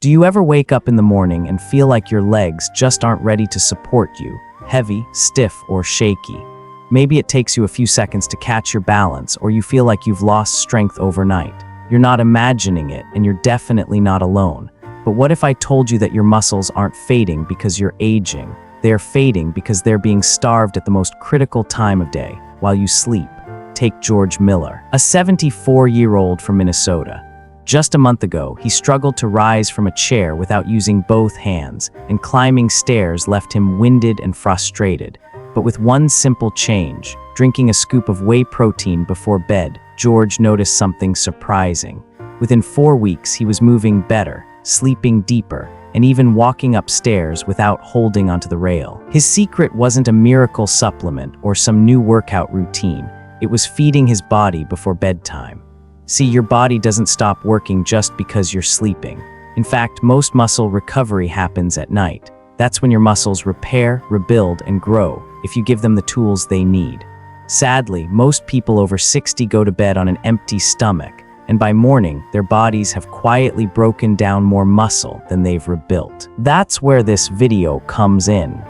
Do you ever wake up in the morning and feel like your legs just aren't ready to support you, heavy, stiff, or shaky? Maybe it takes you a few seconds to catch your balance, or you feel like you've lost strength overnight. You're not imagining it, and you're definitely not alone. But what if I told you that your muscles aren't fading because you're aging? They're fading because they're being starved at the most critical time of day, while you sleep. Take George Miller, a 74-year-old from Minnesota. Just a month ago, he struggled to rise from a chair without using both hands, and climbing stairs left him winded and frustrated. But with one simple change, drinking a scoop of whey protein before bed, George noticed something surprising. Within 4 weeks, he was moving better, sleeping deeper, and even walking upstairs without holding onto the rail. His secret wasn't a miracle supplement or some new workout routine. It was feeding his body before bedtime. See, your body doesn't stop working just because you're sleeping. In fact, most muscle recovery happens at night. That's when your muscles repair, rebuild, and grow if you give them the tools they need. Sadly, most people over 60 go to bed on an empty stomach, and by morning, their bodies have quietly broken down more muscle than they've rebuilt. That's where this video comes in.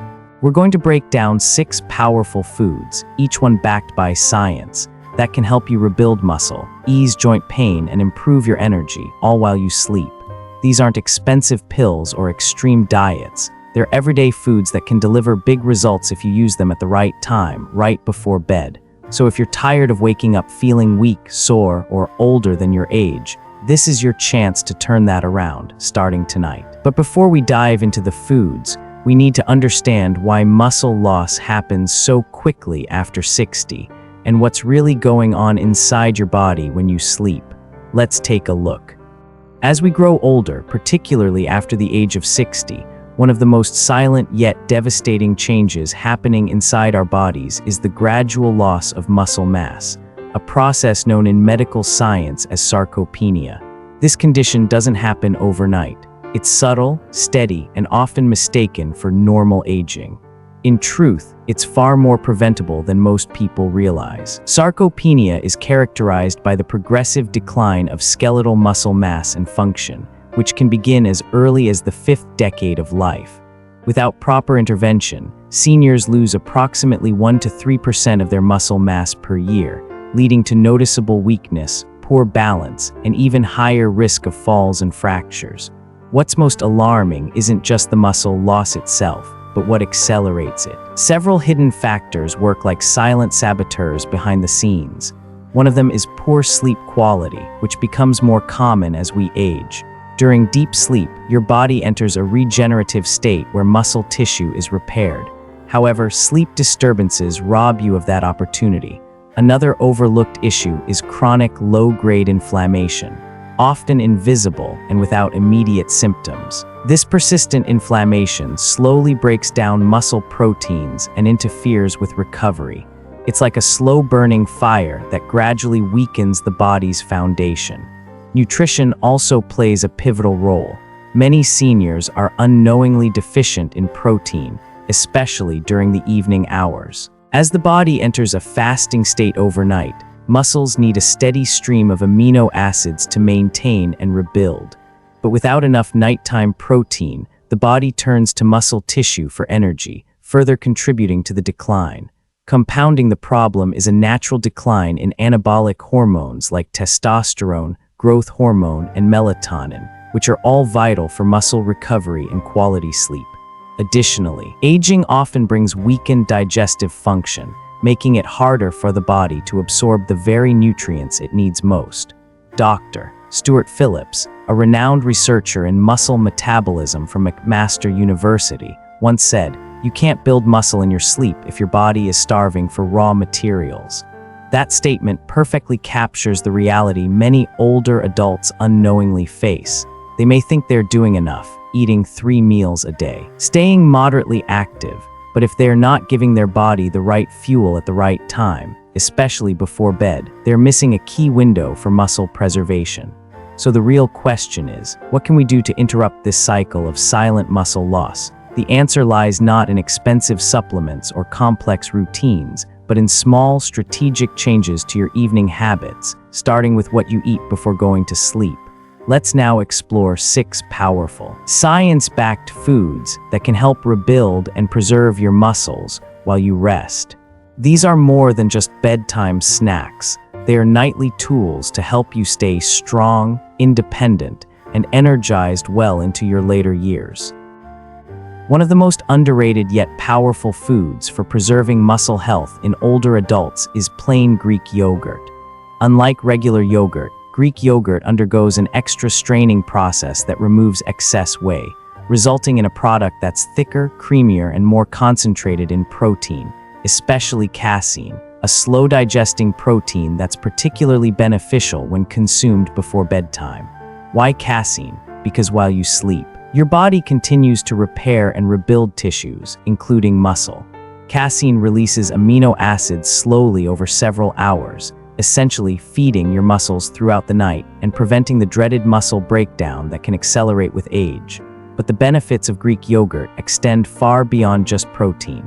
We're going to break down 6 powerful foods, each one backed by science, that can help you rebuild muscle, ease joint pain, and improve your energy, all while you sleep. These aren't expensive pills or extreme diets. They're everyday foods that can deliver big results if you use them at the right time, right before bed. So if you're tired of waking up feeling weak, sore, or older than your age, this is your chance to turn that around, starting tonight. But before we dive into the foods, we need to understand why muscle loss happens so quickly after 60, and what's really going on inside your body when you sleep. Let's take a look. As we grow older, particularly after the age of 60, one of the most silent yet devastating changes happening inside our bodies is the gradual loss of muscle mass, a process known in medical science as sarcopenia. This condition doesn't happen overnight. It's subtle, steady, and often mistaken for normal aging. In truth, it's far more preventable than most people realize. Sarcopenia is characterized by the progressive decline of skeletal muscle mass and function, which can begin as early as the 5th decade of life. Without proper intervention, seniors lose approximately 1 to 3% of their muscle mass per year, leading to noticeable weakness, poor balance, and even higher risk of falls and fractures. What's most alarming isn't just the muscle loss itself, but what accelerates it. Several hidden factors work like silent saboteurs behind the scenes. One of them is poor sleep quality, which becomes more common as we age. During deep sleep, your body enters a regenerative state where muscle tissue is repaired. However, sleep disturbances rob you of that opportunity. Another overlooked issue is chronic low-grade inflammation, often invisible and without immediate symptoms. This persistent inflammation slowly breaks down muscle proteins and interferes with recovery. It's like a slow-burning fire that gradually weakens the body's foundation. Nutrition also plays a pivotal role. Many seniors are unknowingly deficient in protein, especially during the evening hours. As the body enters a fasting state overnight, muscles need a steady stream of amino acids to maintain and rebuild. But without enough nighttime protein, the body turns to muscle tissue for energy, further contributing to the decline. Compounding the problem is a natural decline in anabolic hormones like testosterone, growth hormone, and melatonin, which are all vital for muscle recovery and quality sleep. Additionally, aging often brings weakened digestive function, making it harder for the body to absorb the very nutrients it needs most. Dr. Stuart Phillips, a renowned researcher in muscle metabolism from McMaster University, once said, "You can't build muscle in your sleep if your body is starving for raw materials." That statement perfectly captures the reality many older adults unknowingly face. They may think they're doing enough, eating 3 meals a day, staying moderately active, but if they're not giving their body the right fuel at the right time, especially before bed, they're missing a key window for muscle preservation. So the real question is, what can we do to interrupt this cycle of silent muscle loss? The answer lies not in expensive supplements or complex routines, but in small, strategic changes to your evening habits, starting with what you eat before going to sleep. Let's now explore 6 powerful, science-backed foods that can help rebuild and preserve your muscles while you rest. These are more than just bedtime snacks. They are nightly tools to help you stay strong, independent, and energized well into your later years. One of the most underrated yet powerful foods for preserving muscle health in older adults is plain Greek yogurt. Unlike regular yogurt, Greek yogurt undergoes an extra straining process that removes excess whey, resulting in a product that's thicker, creamier, and more concentrated in protein, especially casein, a slow-digesting protein that's particularly beneficial when consumed before bedtime. Why casein? Because while you sleep, your body continues to repair and rebuild tissues, including muscle. Casein releases amino acids slowly over several hours, essentially feeding your muscles throughout the night and preventing the dreaded muscle breakdown that can accelerate with age. But the benefits of Greek yogurt extend far beyond just protein.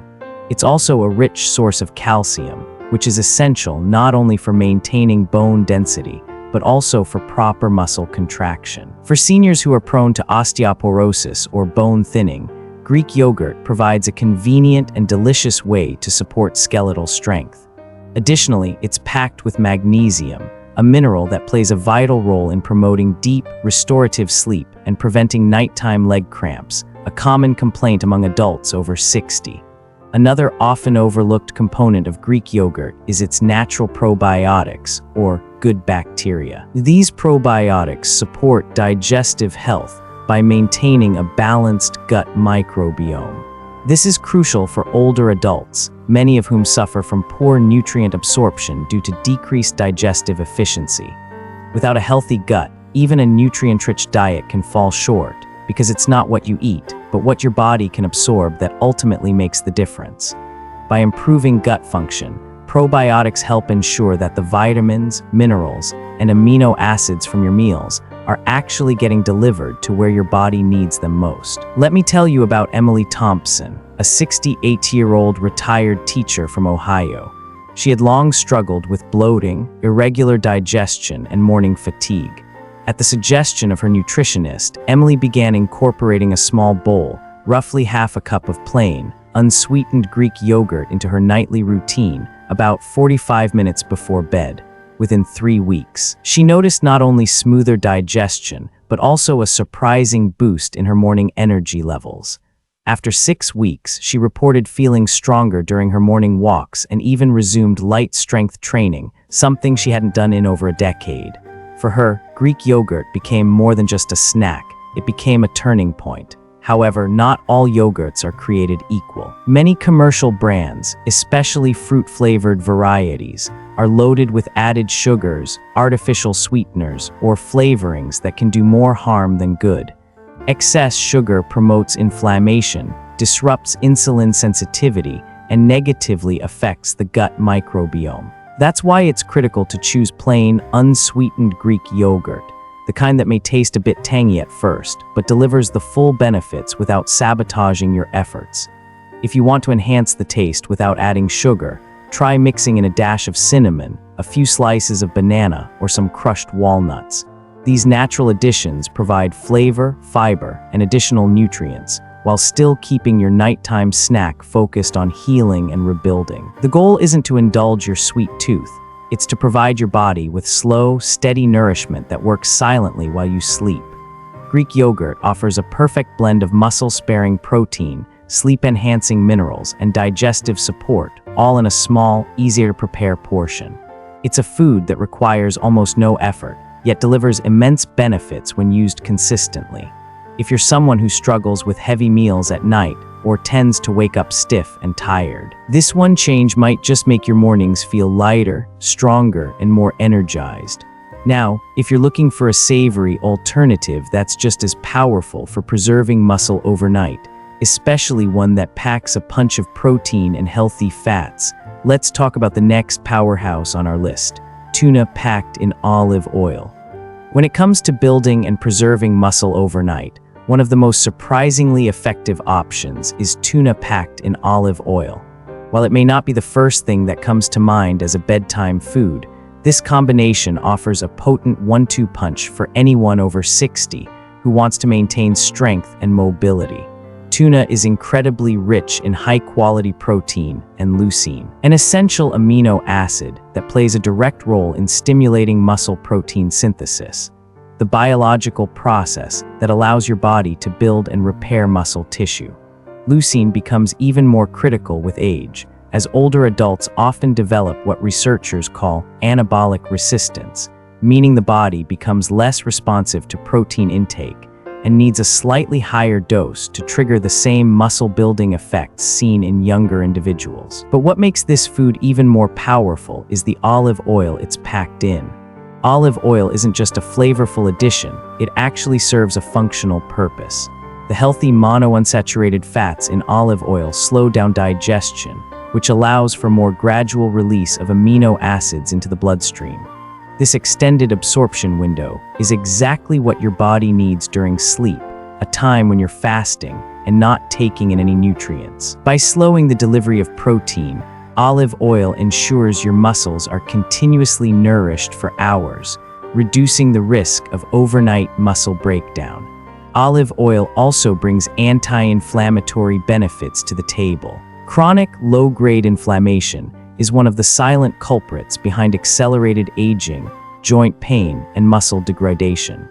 It's also a rich source of calcium, which is essential not only for maintaining bone density, but also for proper muscle contraction. For seniors who are prone to osteoporosis or bone thinning, Greek yogurt provides a convenient and delicious way to support skeletal strength. Additionally, it's packed with magnesium, a mineral that plays a vital role in promoting deep, restorative sleep and preventing nighttime leg cramps, a common complaint among adults over 60. Another often overlooked component of Greek yogurt is its natural probiotics, or good bacteria. These probiotics support digestive health by maintaining a balanced gut microbiome. This is crucial for older adults, many of whom suffer from poor nutrient absorption due to decreased digestive efficiency. Without a healthy gut, even a nutrient-rich diet can fall short, because it's not what you eat, but what your body can absorb that ultimately makes the difference. By improving gut function, probiotics help ensure that the vitamins, minerals, and amino acids from your meals are actually getting delivered to where your body needs them most. Let me tell you about Emily Thompson, a 68-year-old retired teacher from Ohio. She had long struggled with bloating, irregular digestion, and morning fatigue. At the suggestion of her nutritionist, Emily began incorporating a small bowl, roughly half a cup of plain, unsweetened Greek yogurt into her nightly routine about 45 minutes before bed. Within 3 weeks, she noticed not only smoother digestion, but also a surprising boost in her morning energy levels. After 6 weeks, she reported feeling stronger during her morning walks and even resumed light strength training, something she hadn't done in over a decade. For her, Greek yogurt became more than just a snack. It became a turning point. However, not all yogurts are created equal. Many commercial brands, especially fruit-flavored varieties, are loaded with added sugars, artificial sweeteners, or flavorings that can do more harm than good. Excess sugar promotes inflammation, disrupts insulin sensitivity, and negatively affects the gut microbiome. That's why it's critical to choose plain, unsweetened Greek yogurt, the kind that may taste a bit tangy at first, but delivers the full benefits without sabotaging your efforts. If you want to enhance the taste without adding sugar, try mixing in a dash of cinnamon, a few slices of banana, or some crushed walnuts. These natural additions provide flavor, fiber, and additional nutrients, while still keeping your nighttime snack focused on healing and rebuilding. The goal isn't to indulge your sweet tooth. It's to provide your body with slow, steady nourishment that works silently while you sleep. Greek yogurt offers a perfect blend of muscle-sparing protein, sleep-enhancing minerals, and digestive support, all in a small, easier-to-prepare portion. It's a food that requires almost no effort, yet delivers immense benefits when used consistently. If you're someone who struggles with heavy meals at night or tends to wake up stiff and tired, this one change might just make your mornings feel lighter, stronger, and more energized. Now, if you're looking for a savory alternative that's just as powerful for preserving muscle overnight, especially one that packs a punch of protein and healthy fats, let's talk about the next powerhouse on our list: tuna packed in olive oil. When it comes to building and preserving muscle overnight, one of the most surprisingly effective options is tuna packed in olive oil. While it may not be the first thing that comes to mind as a bedtime food, This combination offers a potent 1-2 punch for anyone over 60 who wants to maintain strength and mobility. Tuna is incredibly rich in high-quality protein and leucine, an essential amino acid that plays a direct role in stimulating muscle protein synthesis, the biological process that allows your body to build and repair muscle tissue. Leucine becomes even more critical with age, as older adults often develop what researchers call anabolic resistance, meaning the body becomes less responsive to protein intake and needs a slightly higher dose to trigger the same muscle-building effects seen in younger individuals. But what makes this food even more powerful is the olive oil it's packed in. Olive oil isn't just a flavorful addition, it actually serves a functional purpose. The healthy monounsaturated fats in olive oil slow down digestion, which allows for more gradual release of amino acids into the bloodstream. This extended absorption window is exactly what your body needs during sleep, a time when you're fasting and not taking in any nutrients. By slowing the delivery of protein, olive oil ensures your muscles are continuously nourished for hours, reducing the risk of overnight muscle breakdown. Olive oil also brings anti-inflammatory benefits to the table. Chronic low-grade inflammation is one of the silent culprits behind accelerated aging, joint pain, and muscle degradation.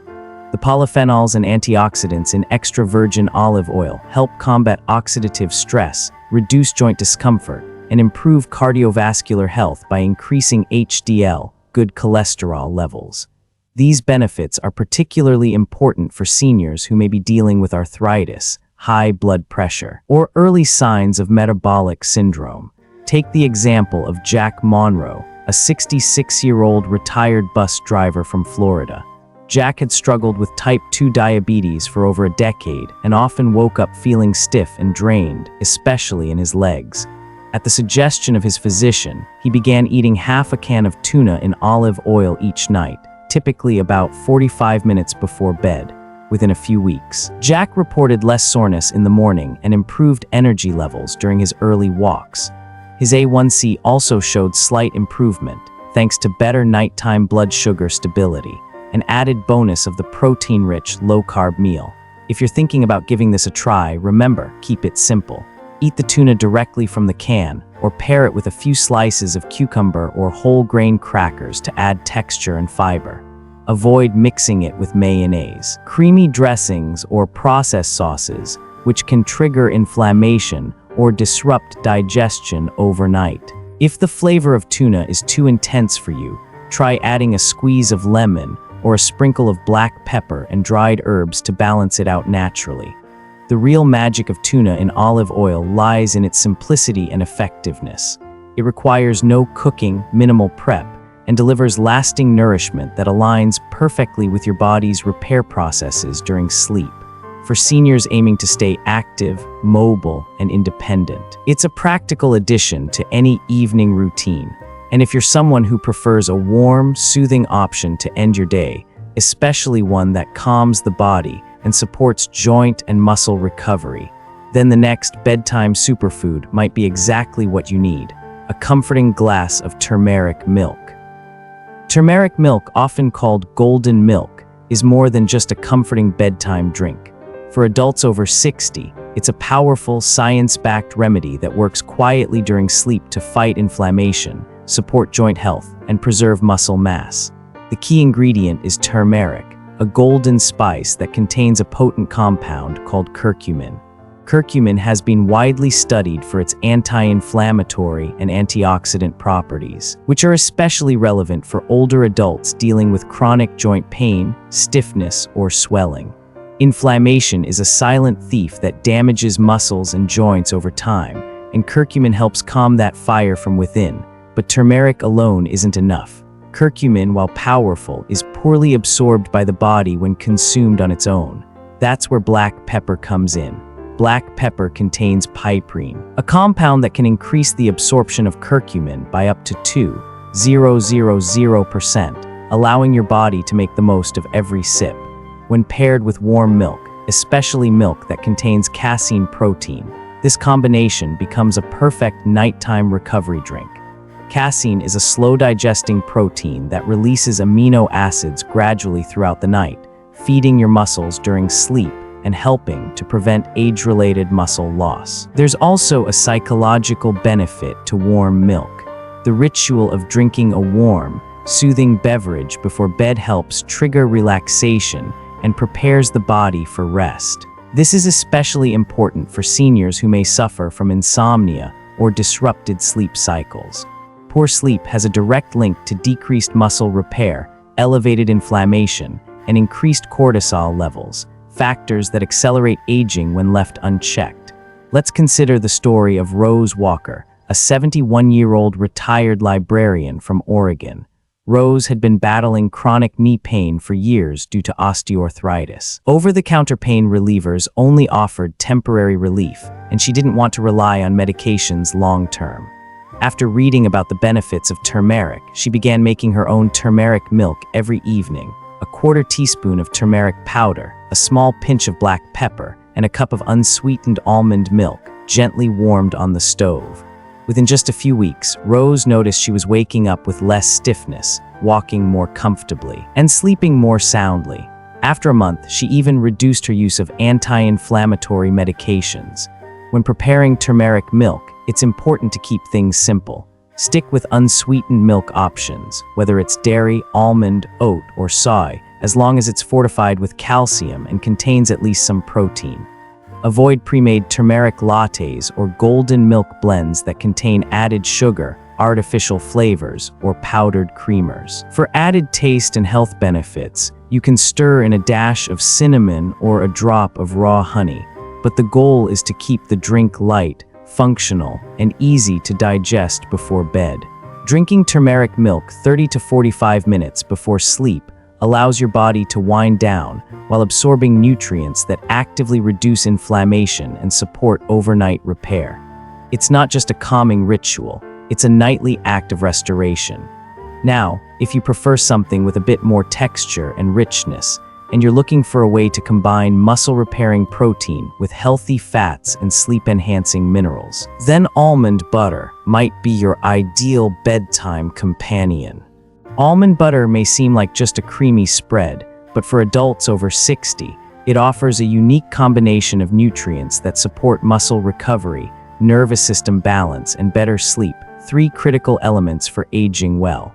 The polyphenols and antioxidants in extra virgin olive oil help combat oxidative stress, reduce joint discomfort, and improve cardiovascular health by increasing HDL, good cholesterol levels. These benefits are particularly important for seniors who may be dealing with arthritis, high blood pressure, or early signs of metabolic syndrome. Take the example of Jack Monroe, a 66-year-old retired bus driver from Florida. Jack had struggled with type 2 diabetes for over a decade and often woke up feeling stiff and drained, especially in his legs. At the suggestion of his physician, he began eating half a can of tuna in olive oil each night, typically about 45 minutes before bed. Within a few weeks, Jack reported less soreness in the morning and improved energy levels during his early walks. His A1C also showed slight improvement, thanks to better nighttime blood sugar stability, an added bonus of the protein-rich, low-carb meal. If you're thinking about giving this a try, remember, keep it simple. Eat the tuna directly from the can, or pair it with a few slices of cucumber or whole grain crackers to add texture and fiber. Avoid mixing it with mayonnaise, creamy dressings, or processed sauces, which can trigger inflammation or disrupt digestion overnight. If the flavor of tuna is too intense for you, try adding a squeeze of lemon or a sprinkle of black pepper and dried herbs to balance it out naturally. The real magic of tuna in olive oil lies in its simplicity and effectiveness. It requires no cooking, minimal prep, and delivers lasting nourishment that aligns perfectly with your body's repair processes during sleep. For seniors aiming to stay active, mobile, and independent, it's a practical addition to any evening routine. And if you're someone who prefers a warm, soothing option to end your day, especially one that calms the body and supports joint and muscle recovery, then the next bedtime superfood might be exactly what you need: a comforting glass of turmeric milk. Turmeric milk, often called golden milk, is more than just a comforting bedtime drink. For adults over 60, it's a powerful, science-backed remedy that works quietly during sleep to fight inflammation, support joint health, and preserve muscle mass. The key ingredient is turmeric, a golden spice that contains a potent compound called curcumin. Curcumin has been widely studied for its anti-inflammatory and antioxidant properties, which are especially relevant for older adults dealing with chronic joint pain, stiffness, or swelling. Inflammation is a silent thief that damages muscles and joints over time, and curcumin helps calm that fire from within. But turmeric alone isn't enough. Curcumin, while powerful, is poorly absorbed by the body when consumed on its own. That's where black pepper comes in. Black pepper contains piperine, a compound that can increase the absorption of curcumin by up to 2,000%, allowing your body to make the most of every sip. When paired with warm milk, especially milk that contains casein protein, this combination becomes a perfect nighttime recovery drink. Casein is a slow-digesting protein that releases amino acids gradually throughout the night, feeding your muscles during sleep and helping to prevent age-related muscle loss. There's also a psychological benefit to warm milk. The ritual of drinking a warm, soothing beverage before bed helps trigger relaxation and prepares the body for rest. This is especially important for seniors who may suffer from insomnia or disrupted sleep cycles. Poor sleep has a direct link to decreased muscle repair, elevated inflammation, and increased cortisol levels, factors that accelerate aging when left unchecked. Let's consider the story of Rose Walker, a 71-year-old retired librarian from Oregon. Rose had been battling chronic knee pain for years due to osteoarthritis. Over-the-counter pain relievers only offered temporary relief, and she didn't want to rely on medications long-term. After reading about the benefits of turmeric, she began making her own turmeric milk every evening. A quarter teaspoon of turmeric powder, a small pinch of black pepper, and a cup of unsweetened almond milk, gently warmed on the stove. Within just a few weeks, Rose noticed she was waking up with less stiffness, walking more comfortably, and sleeping more soundly. After a month, she even reduced her use of anti-inflammatory medications. When preparing turmeric milk, it's important to keep things simple. Stick with unsweetened milk options, whether it's dairy, almond, oat, or soy, as long as it's fortified with calcium and contains at least some protein. Avoid pre-made turmeric lattes or golden milk blends that contain added sugar, artificial flavors, or powdered creamers. For added taste and health benefits, you can stir in a dash of cinnamon or a drop of raw honey, but the goal is to keep the drink light, functional, and easy to digest before bed. Drinking turmeric milk 30 to 45 minutes before sleep allows your body to wind down while absorbing nutrients that actively reduce inflammation and support overnight repair. It's not just a calming ritual, it's a nightly act of restoration. Now, if you prefer something with a bit more texture and richness, and you're looking for a way to combine muscle-repairing protein with healthy fats and sleep-enhancing minerals, then almond butter might be your ideal bedtime companion. Almond butter may seem like just a creamy spread, but for adults over 60, it offers a unique combination of nutrients that support muscle recovery, nervous system balance, and better sleep, three critical elements for aging well.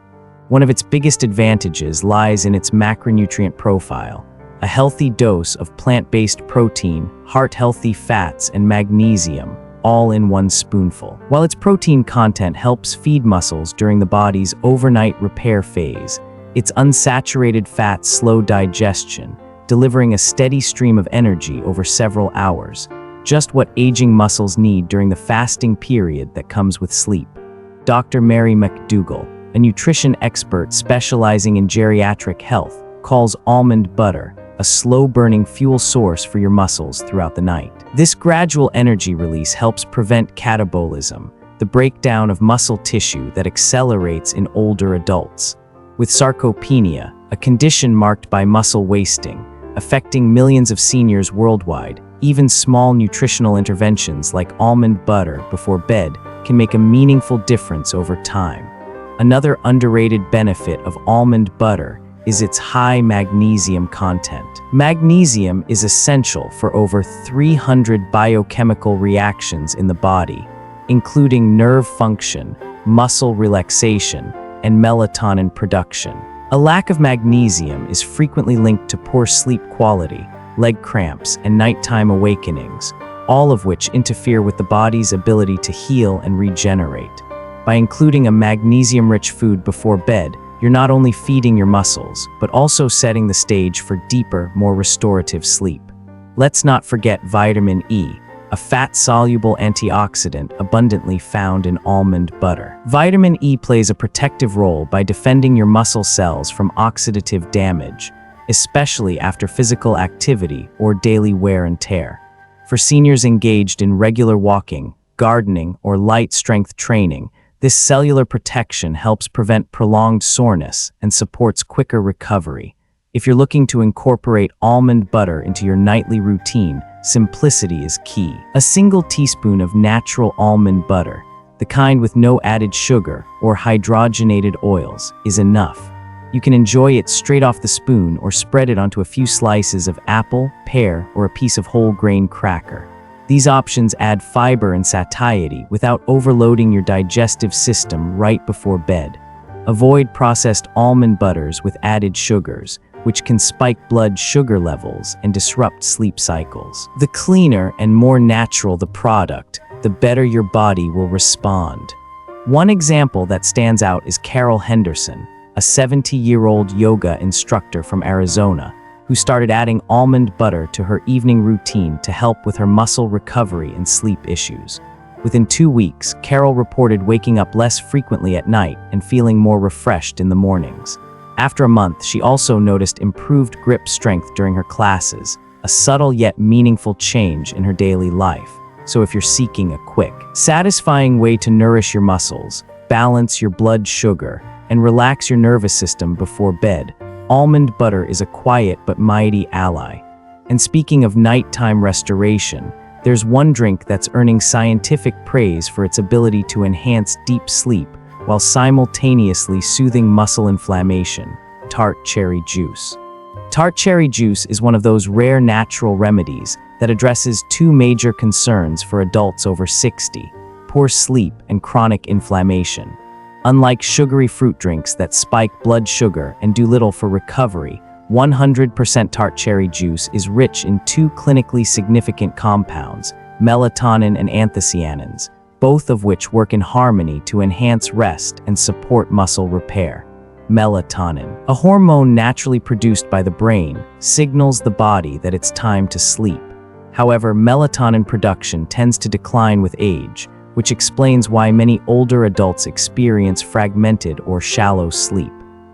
One of its biggest advantages lies in its macronutrient profile, a healthy dose of plant-based protein, heart-healthy fats, and magnesium, all in one spoonful. While its protein content helps feed muscles during the body's overnight repair phase, its unsaturated fats slow digestion, delivering a steady stream of energy over several hours, just what aging muscles need during the fasting period that comes with sleep. Dr. Mary McDougall, a nutrition expert specializing in geriatric health, calls almond butter a slow-burning fuel source for your muscles throughout the night. This gradual energy release helps prevent catabolism, the breakdown of muscle tissue that accelerates in older adults. With sarcopenia, a condition marked by muscle wasting, affecting millions of seniors worldwide, even small nutritional interventions like almond butter before bed can make a meaningful difference over time. Another underrated benefit of almond butter is its high magnesium content. Magnesium is essential for over 300 biochemical reactions in the body, including nerve function, muscle relaxation, and melatonin production. A lack of magnesium is frequently linked to poor sleep quality, leg cramps, and nighttime awakenings, all of which interfere with the body's ability to heal and regenerate. By including a magnesium-rich food before bed, you're not only feeding your muscles, but also setting the stage for deeper, more restorative sleep. Let's not forget vitamin E, a fat-soluble antioxidant abundantly found in almond butter. Vitamin E plays a protective role by defending your muscle cells from oxidative damage, especially after physical activity or daily wear and tear. For seniors engaged in regular walking, gardening, or light strength training, this cellular protection helps prevent prolonged soreness and supports quicker recovery. If you're looking to incorporate almond butter into your nightly routine, simplicity is key. A single teaspoon of natural almond butter, the kind with no added sugar or hydrogenated oils, is enough. You can enjoy it straight off the spoon or spread it onto a few slices of apple, pear, or a piece of whole grain cracker. These options add fiber and satiety without overloading your digestive system right before bed. Avoid processed almond butters with added sugars, which can spike blood sugar levels and disrupt sleep cycles. The cleaner and more natural the product, the better your body will respond. One example that stands out is Carol Henderson, a 70-year-old yoga instructor from Arizona, who started adding almond butter to her evening routine to help with her muscle recovery and sleep issues. Within 2 weeks, Carol reported waking up less frequently at night and feeling more refreshed in the mornings. After a month, she also noticed improved grip strength during her classes, a subtle yet meaningful change in her daily life. So if you're seeking a quick, satisfying way to nourish your muscles, balance your blood sugar, and relax your nervous system before bed, almond butter is a quiet but mighty ally. And speaking of nighttime restoration, there's one drink that's earning scientific praise for its ability to enhance deep sleep while simultaneously soothing muscle inflammation: tart cherry juice. Tart cherry juice is one of those rare natural remedies that addresses two major concerns for adults over 60: poor sleep and chronic inflammation. Unlike sugary fruit drinks that spike blood sugar and do little for recovery, 100% tart cherry juice is rich in two clinically significant compounds, melatonin and anthocyanins, both of which work in harmony to enhance rest and support muscle repair. Melatonin, a hormone naturally produced by the brain, signals the body that it's time to sleep. However, melatonin production tends to decline with age, which explains why many older adults experience fragmented or shallow sleep.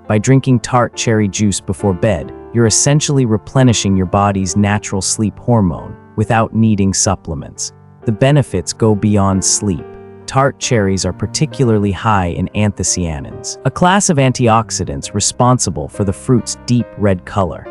By drinking tart cherry juice before bed, you're essentially replenishing your body's natural sleep hormone without needing supplements. The benefits go beyond sleep. Tart cherries are particularly high in anthocyanins, a class of antioxidants responsible for the fruit's deep red color.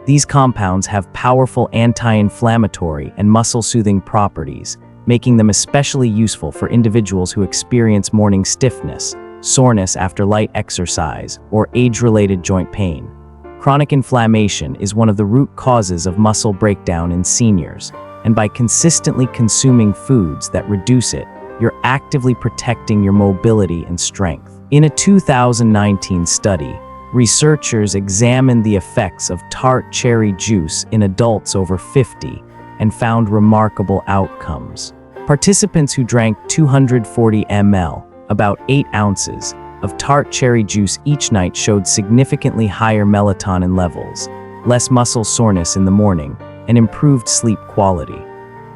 These compounds have powerful anti-inflammatory and muscle-soothing properties, making them especially useful for individuals who experience morning stiffness, soreness after light exercise, or age-related joint pain. Chronic inflammation is one of the root causes of muscle breakdown in seniors, and by consistently consuming foods that reduce it, you're actively protecting your mobility and strength. In a 2019 study, researchers examined the effects of tart cherry juice in adults over 50 and found remarkable outcomes. Participants who drank 240 ml, about 8 ounces, of tart cherry juice each night showed significantly higher melatonin levels, less muscle soreness in the morning, and improved sleep quality.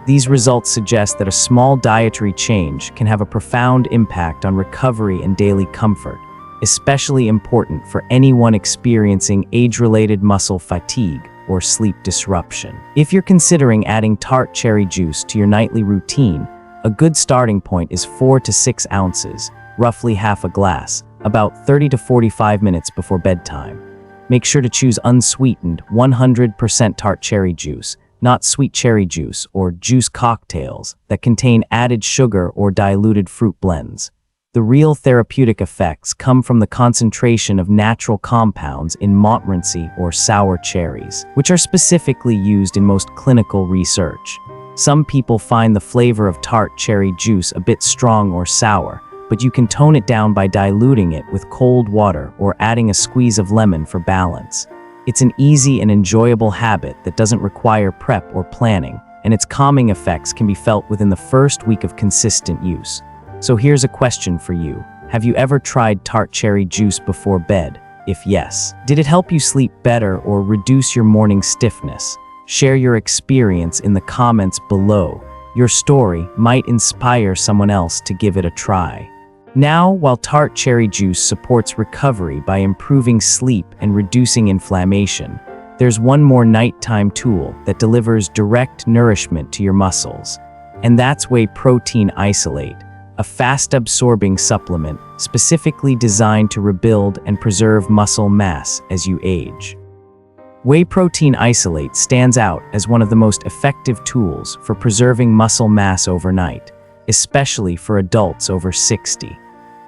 These results suggest that a small dietary change can have a profound impact on recovery and daily comfort, especially important for anyone experiencing age-related muscle fatigue or sleep disruption. If you're considering adding tart cherry juice to your nightly routine, a good starting point is 4 to 6 ounces, roughly half a glass, about 30 to 45 minutes before bedtime. Make sure to choose unsweetened 100% tart cherry juice, not sweet cherry juice or juice cocktails that contain added sugar or diluted fruit blends. The real therapeutic effects come from the concentration of natural compounds in Montmorency or sour cherries, which are specifically used in most clinical research. Some people find the flavor of tart cherry juice a bit strong or sour, but you can tone it down by diluting it with cold water or adding a squeeze of lemon for balance. It's an easy and enjoyable habit that doesn't require prep or planning, and its calming effects can be felt within the first week of consistent use. So here's a question for you. Have you ever tried tart cherry juice before bed? If yes, did it help you sleep better or reduce your morning stiffness? Share your experience in the comments below. Your story might inspire someone else to give it a try. Now, while tart cherry juice supports recovery by improving sleep and reducing inflammation, there's one more nighttime tool that delivers direct nourishment to your muscles. And that's whey protein isolate, a fast-absorbing supplement specifically designed to rebuild and preserve muscle mass as you age. Whey protein isolate stands out as one of the most effective tools for preserving muscle mass overnight. especially for adults over 60.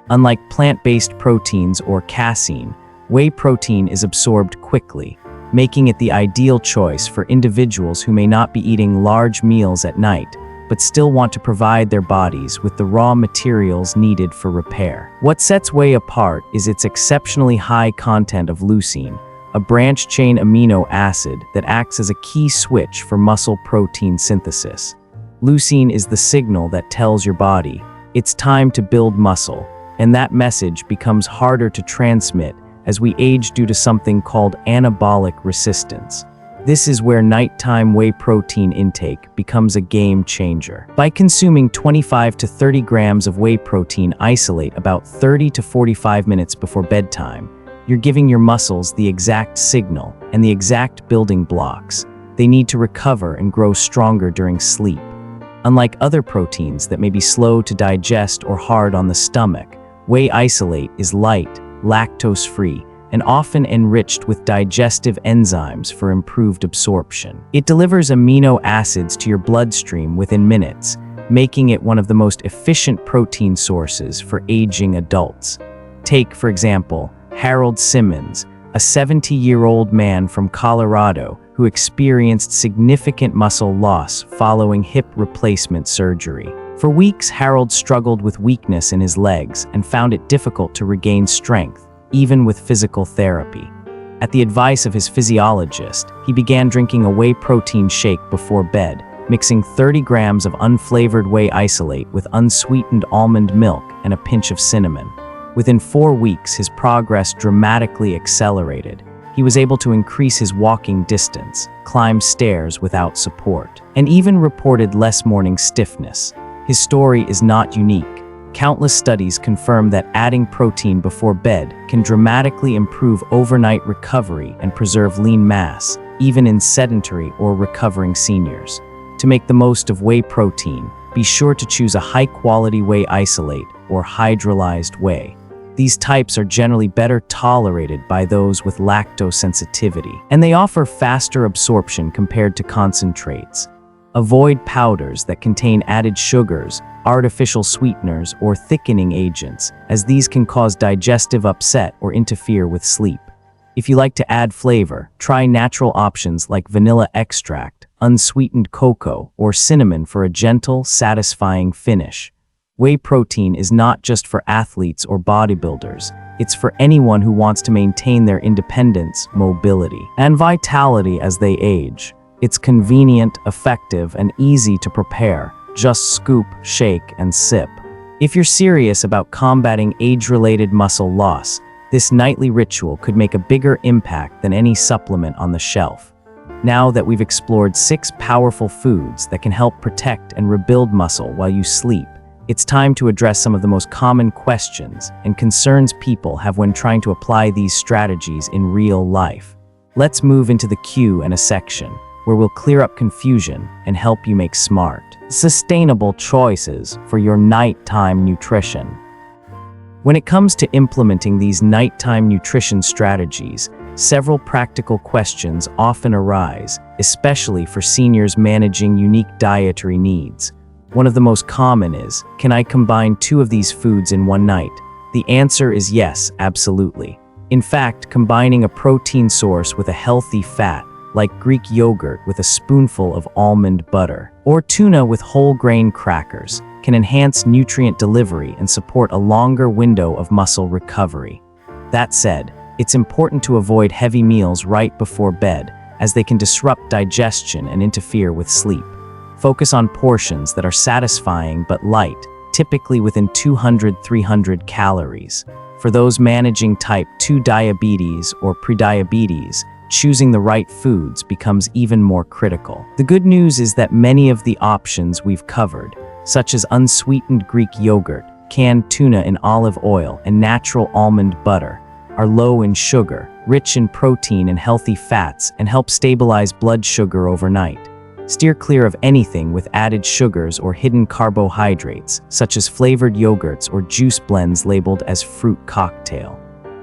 Unlike plant-based proteins or casein, whey protein is absorbed quickly, making it the ideal choice for individuals who may not be eating large meals at night, but still want to provide their bodies with the raw materials needed for repair. What sets whey apart is its exceptionally high content of leucine, a branched-chain amino acid that acts as a key switch for muscle protein synthesis. Leucine is the signal that tells your body, it's time to build muscle, and that message becomes harder to transmit as we age due to something called anabolic resistance. This is where nighttime whey protein intake becomes a game changer. By consuming 25 to 30 grams of whey protein isolate about 30 to 45 minutes before bedtime, you're giving your muscles the exact signal and the exact building blocks they need to recover and grow stronger during sleep. Unlike other proteins that may be slow to digest or hard on the stomach, whey isolate is light, lactose-free, and often enriched with digestive enzymes for improved absorption. It delivers amino acids to your bloodstream within minutes, making it one of the most efficient protein sources for aging adults. Take, for example, Harold Simmons, a 70-year-old man from Colorado who experienced significant muscle loss following hip replacement surgery. For weeks, Harold struggled with weakness in his legs and found it difficult to regain strength, even with physical therapy. At the advice of his physiologist, he began drinking a whey protein shake before bed, mixing 30 grams of unflavored whey isolate with unsweetened almond milk and a pinch of cinnamon. Within 4 weeks, his progress dramatically accelerated. He was able to increase his walking distance, climb stairs without support, and even reported less morning stiffness. His story is not unique. Countless studies confirm that adding protein before bed can dramatically improve overnight recovery and preserve lean mass, even in sedentary or recovering seniors. To make the most of whey protein, be sure to choose a high-quality whey isolate or hydrolyzed whey. These types are generally better tolerated by those with lactose sensitivity, and they offer faster absorption compared to concentrates. Avoid powders that contain added sugars, artificial sweeteners, or thickening agents, as these can cause digestive upset or interfere with sleep. If you like to add flavor, try natural options like vanilla extract, unsweetened cocoa, or cinnamon for a gentle, satisfying finish. Whey protein is not just for athletes or bodybuilders. It's for anyone who wants to maintain their independence, mobility, and vitality as they age. It's convenient, effective, and easy to prepare. Just scoop, shake, and sip. If you're serious about combating age-related muscle loss, this nightly ritual could make a bigger impact than any supplement on the shelf. Now that we've explored 6 powerful foods that can help protect and rebuild muscle while you sleep, it's time to address some of the most common questions and concerns people have when trying to apply these strategies in real life. Let's move into the Q&A section, where we'll clear up confusion and help you make smart, sustainable choices for your nighttime nutrition. When it comes to implementing these nighttime nutrition strategies, several practical questions often arise, especially for seniors managing unique dietary needs. One of the most common is, can I combine 2 of these foods in one night? The answer is yes, absolutely. In fact, combining a protein source with a healthy fat, like Greek yogurt with a spoonful of almond butter, or tuna with whole grain crackers, can enhance nutrient delivery and support a longer window of muscle recovery. That said, it's important to avoid heavy meals right before bed, as they can disrupt digestion and interfere with sleep. Focus on portions that are satisfying but light, typically within 200-300 calories. For those managing type 2 diabetes or prediabetes, choosing the right foods becomes even more critical. The good news is that many of the options we've covered, such as unsweetened Greek yogurt, canned tuna in olive oil, and natural almond butter, are low in sugar, rich in protein and healthy fats, and help stabilize blood sugar overnight. Steer clear of anything with added sugars or hidden carbohydrates, such as flavored yogurts or juice blends labeled as fruit cocktail.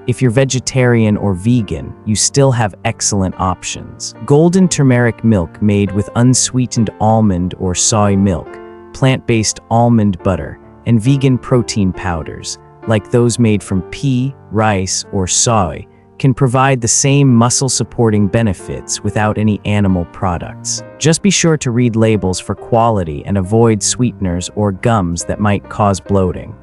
If you're vegetarian or vegan, you still have excellent options. Golden turmeric milk made with unsweetened almond or soy milk, plant-based almond butter, and vegan protein powders, like those made from pea, rice, or soy, can provide the same muscle-supporting benefits without any animal products. Just be sure to read labels for quality and avoid sweeteners or gums that might cause bloating.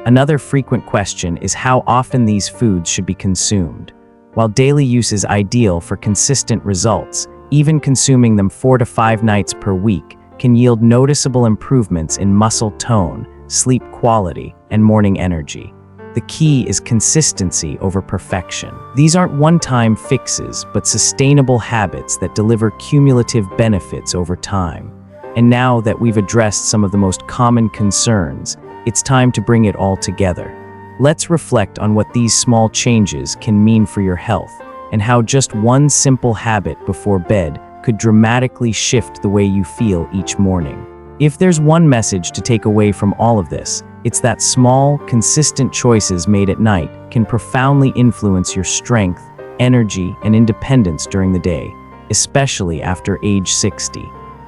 Another frequent question is how often these foods should be consumed. While daily use is ideal for consistent results, even consuming them 4 to 5 nights per week can yield noticeable improvements in muscle tone, sleep quality, and morning energy. The key is consistency over perfection. These aren't one-time fixes, but sustainable habits that deliver cumulative benefits over time. And now that we've addressed some of the most common concerns, it's time to bring it all together. Let's reflect on what these small changes can mean for your health, and how just one simple habit before bed could dramatically shift the way you feel each morning. If there's one message to take away from all of this, it's that small, consistent choices made at night can profoundly influence your strength, energy, and independence during the day, especially after age 60.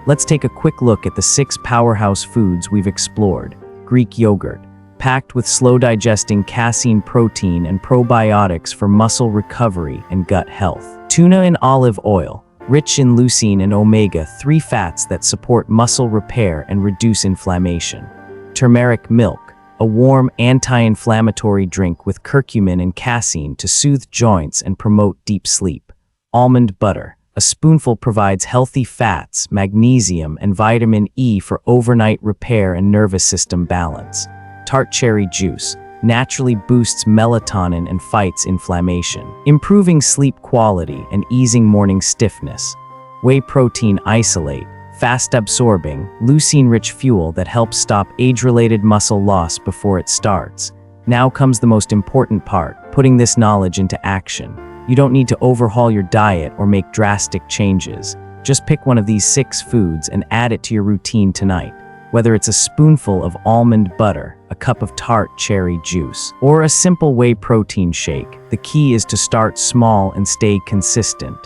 Let's take a quick look at the 6 powerhouse foods we've explored. Greek yogurt, packed with slow-digesting casein protein and probiotics for muscle recovery and gut health. Tuna and olive oil, rich in leucine and omega-3 fats that support muscle repair and reduce inflammation. Turmeric milk, a warm anti-inflammatory drink with curcumin and casein to soothe joints and promote deep sleep. Almond butter, a spoonful provides healthy fats, magnesium, and vitamin E for overnight repair and nervous system balance. Tart cherry juice naturally boosts melatonin and fights inflammation, improving sleep quality and easing morning stiffness. Whey protein isolate, fast-absorbing, leucine-rich fuel that helps stop age-related muscle loss before it starts. Now comes the most important part, putting this knowledge into action. You don't need to overhaul your diet or make drastic changes. Just pick one of these 6 foods and add it to your routine tonight. Whether it's a spoonful of almond butter, a cup of tart cherry juice, or a simple whey protein shake, the key is to start small and stay consistent.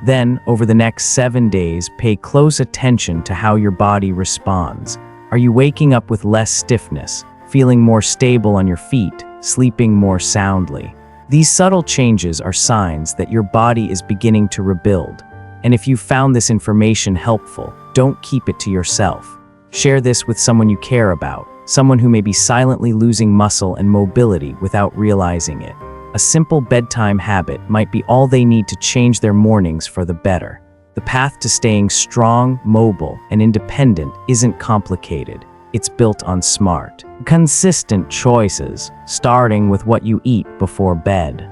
Then, over the next 7 days, pay close attention to how your body responds. Are you waking up with less stiffness, feeling more stable on your feet, sleeping more soundly? These subtle changes are signs that your body is beginning to rebuild. And if you found this information helpful, don't keep it to yourself. Share this with someone you care about, someone who may be silently losing muscle and mobility without realizing it. A simple bedtime habit might be all they need to change their mornings for the better. The path to staying strong, mobile, and independent isn't complicated. It's built on smart, consistent choices, starting with what you eat before bed.